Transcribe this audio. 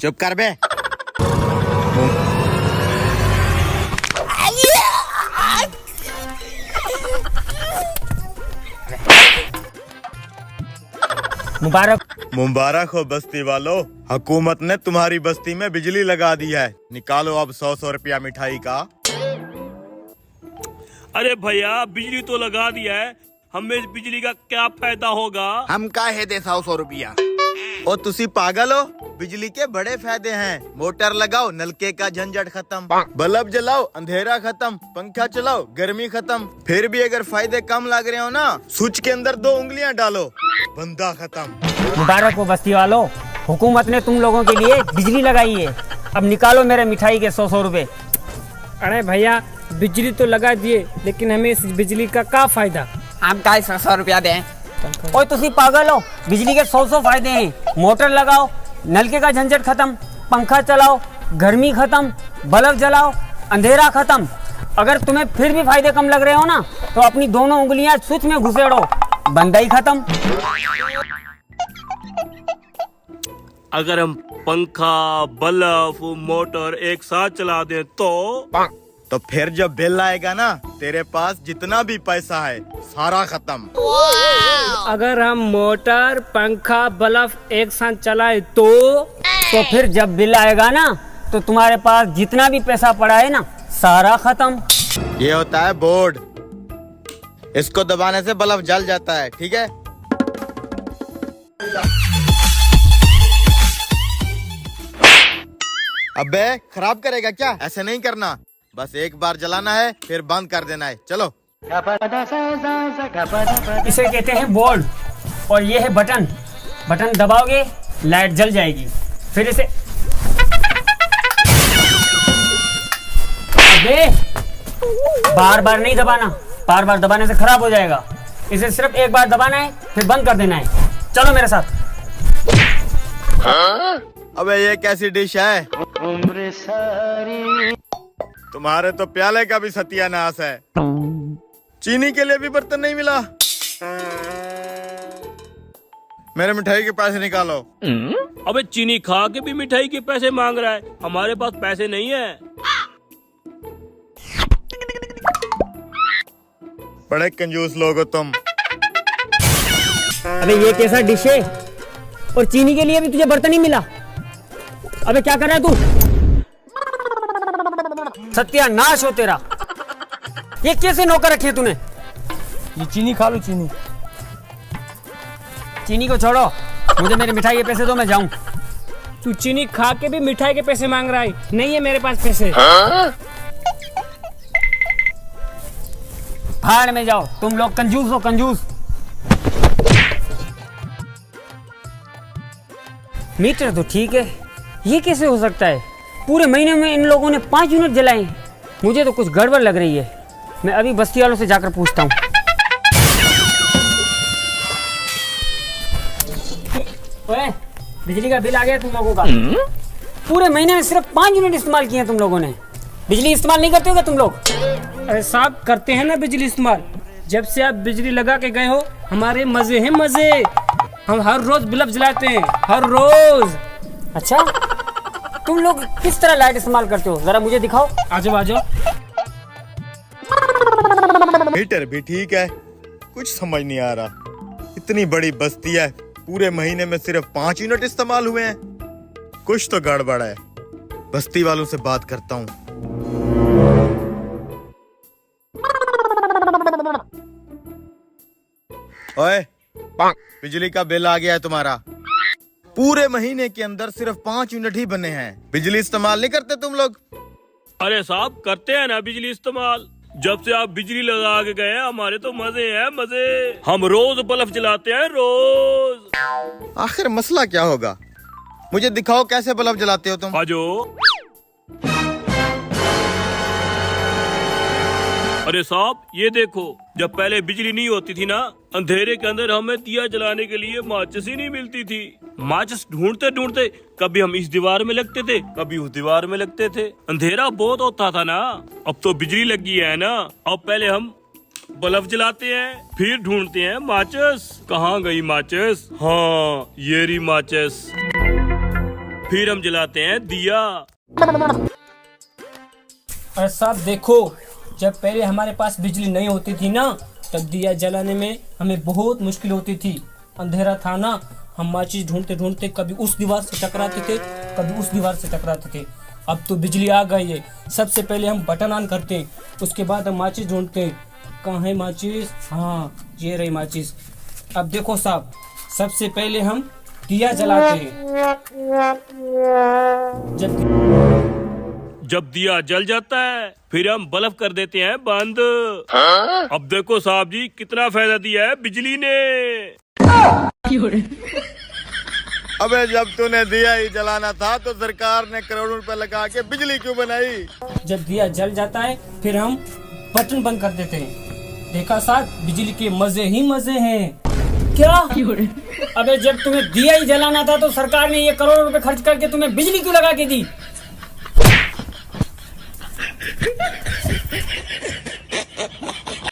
चुप कर बे। मुबारक हो बस्ती वालों, हुकूमत ने तुम्हारी बस्ती में बिजली लगा दी है। निकालो अब 100 रुपया मिठाई का। अरे भैया बिजली तो लगा दिया है, हमें इस बिजली का क्या फायदा होगा? हम काहे दे 100 रुपया। ओ तुसी पागल हो, बिजली के बड़े फायदे हैं। मोटर लगाओ, नलके का झंझट खत्म, बल्ब जलाओ, अंधेरा खत्म, पंखा चलाओ, गर्मी खत्म। फिर भी अगर फायदे कम लग रहे हो ना, स्विच के अंदर 2 उंगलियां डालो, बंदा खत्म। मुबारक हो बस्ती वालों, हुकूमत ने तुम लोगों के लिए बिजली लगाई है। अब निकालो मेरे मिठाई के 100 रुपए। अरे भैया बिजली तो लगा दिए, लेकिन हमें इस बिजली का क्या फायदा? हम का 100 रुपया दें? ओए तुसी पागल हो, बिजली के 100 फायदे हैं। मोटर लगाओ, नलके का झंझट खत्म, पंखा चलाओ, गर्मी खत्म, बल्ब जलाओ, अंधेरा खत्म। अगर तुम्हें फिर भी फायदे कम लग रहे हो ना, तो अपनी दोनों उंगलियां स्विच में घुसेड़ो, बंदा ही खत्म। अगर हम पंखा, बल्ब, मोटर एक साथ चला दें तो फिर जब बिल आएगा ना, तेरे पास जितना भी पैसा है सारा खत्म। अगर हम मोटर, पंखा, बल्ब एक साथ चलाए तो फिर जब बिल आएगा ना, तो तुम्हारे पास जितना भी पैसा पड़ा है ना, सारा खत्म। ये होता है बोर्ड, इसको दबाने से बल्ब जल जाता है, ठीक है? अबे खराब करेगा क्या? ऐसे नहीं करना, बस एक बार जलाना है फिर बंद कर देना है। चलो। इसे कहते हैं बोर्ड, और ये है बटन। बटन दबाओगे लाइट जल जाएगी। फिर इसे अबे बार बार नहीं दबाना, बार बार दबाने से खराब हो जाएगा। इसे सिर्फ एक बार दबाना है फिर बंद कर देना है। चलो मेरे साथ। अबे ये कैसी डिश है? तुम्हारे तो प्याले का भी सत्यानाश है। चीनी के लिए भी बर्तन नहीं मिला। मेरे मिठाई के पैसे निकालो। अबे चीनी खा के भी मिठाई के पैसे मांग रहा है, हमारे पास पैसे नहीं है। बड़े कंजूस लोग हो तुम। अबे ये कैसा डिश है, और चीनी के लिए भी तुझे बर्तन नहीं मिला? अबे क्या कर रहा है तू? सत्यानाश हो तेरा। ये कैसे नौकर रखे तूने? ये चीनी खा लो, चीनी। चीनी को छोड़ो, मुझे मेरी मिठाई के पैसे दो, मैं जाऊं। तू चीनी खा के भी मिठाई के पैसे मांग रहा है? नहीं है मेरे पास पैसे। भाड़ में जाओ, तुम लोग कंजूस हो, कंजूस। मीटर तो ठीक है, ये कैसे हो सकता है? पूरे महीने में इन लोगों ने 5 यूनिट जलाए। मुझे तो कुछ गड़बड़ लग रही है। मैं अभी बस्ती वालों से जाकर पूछता हूँ। ओए, बिजली का बिल आ गया तुम लोगों का। पूरे महीने में सिर्फ 5 यूनिट इस्तेमाल किए तुम लोगों ने। बिजली इस्तेमाल नहीं करते हो क्या तुम लोग? अरे साहब करते हैं ना बिजली इस्तेमाल। जब से आप बिजली लगा के गए हो, हमारे मजे हैं मजे। हम हर रोज बल्ब जलाते हैं, हर रोज। अच्छा, तुम लोग किस तरह लाइट इस्तेमाल करते हो, जरा मुझे दिखाओ। आजो आजो। मीटर भी ठीक है, कुछ समझ नहीं आ रहा। इतनी बड़ी बस्ती है, पूरे महीने में सिर्फ 5 यूनिट इस्तेमाल हुए हैं। कुछ तो गड़बड़ है। बस्ती वालों से बात करता हूँ। ओए, बिजली का बिल आ गया है तुम्हारा। पूरे महीने के अंदर सिर्फ 5 यूनिट ही बने हैं। बिजली इस्तेमाल नहीं करते तुम लोग? अरे साहब करते हैं ना बिजली इस्तेमाल। जब से आप बिजली लगा के गए हमारे तो मजे हैं मजे। हम रोज बल्ब जलाते हैं, रोज। आखिर मसला क्या होगा? मुझे दिखाओ कैसे बल्ब जलाते हो तुम। आजो। अरे साहब ये देखो, जब पहले बिजली नहीं होती थी ना, अंधेरे के अंदर हमें दिया जलाने के लिए माचिस ही नहीं मिलती थी। माचिस ढूंढते ढूंढते कभी हम इस दीवार में लगते थे, कभी उस दीवार में लगते थे। अंधेरा बहुत होता था ना। अब तो बिजली लगी है ना, अब पहले हम बल्ब जलाते हैं, फिर ढूंढते हैं माचिस। कहाँ गई माचिस? हाँ ये रही माचिस। फिर हम जलाते हैं दिया। और साहब देखो, जब पहले हमारे पास बिजली नहीं होती थी ना, तब दिया जलाने में हमें बहुत मुश्किल होती थी। अंधेरा था ना, हम माचिस ढूंढते ढूंढते कभी उस दीवार से टकराते थे, कभी उस दीवार से टकराते थे। अब तो बिजली आ गई है, सबसे पहले हम बटन ऑन करते हैं, उसके बाद हम माचिस ढूंढते हैं। कहाँ है माचिस? हाँ, ये रही माचिस। अब देखो साहब, सबसे पहले हम दिया जलाते हैं। जब दिया जल जाता है फिर हम बल्ब कर देते हैं बंद। अब देखो साहब जी, कितना फायदा दिया है बिजली ने। अबे जब तूने दिया ही जलाना था तो सरकार ने करोड़ों रुपए लगा के बिजली क्यों बनाई? जब दिया जल जाता है फिर हम बटन बंद कर देते हैं। देखा साहब, बिजली के मजे ही मजे हैं। क्या? अबे जब तुम्हें दिया ही जलाना था तो सरकार ने ये करोड़ों रुपए खर्च करके तुम्हें बिजली क्यों लगा के दी?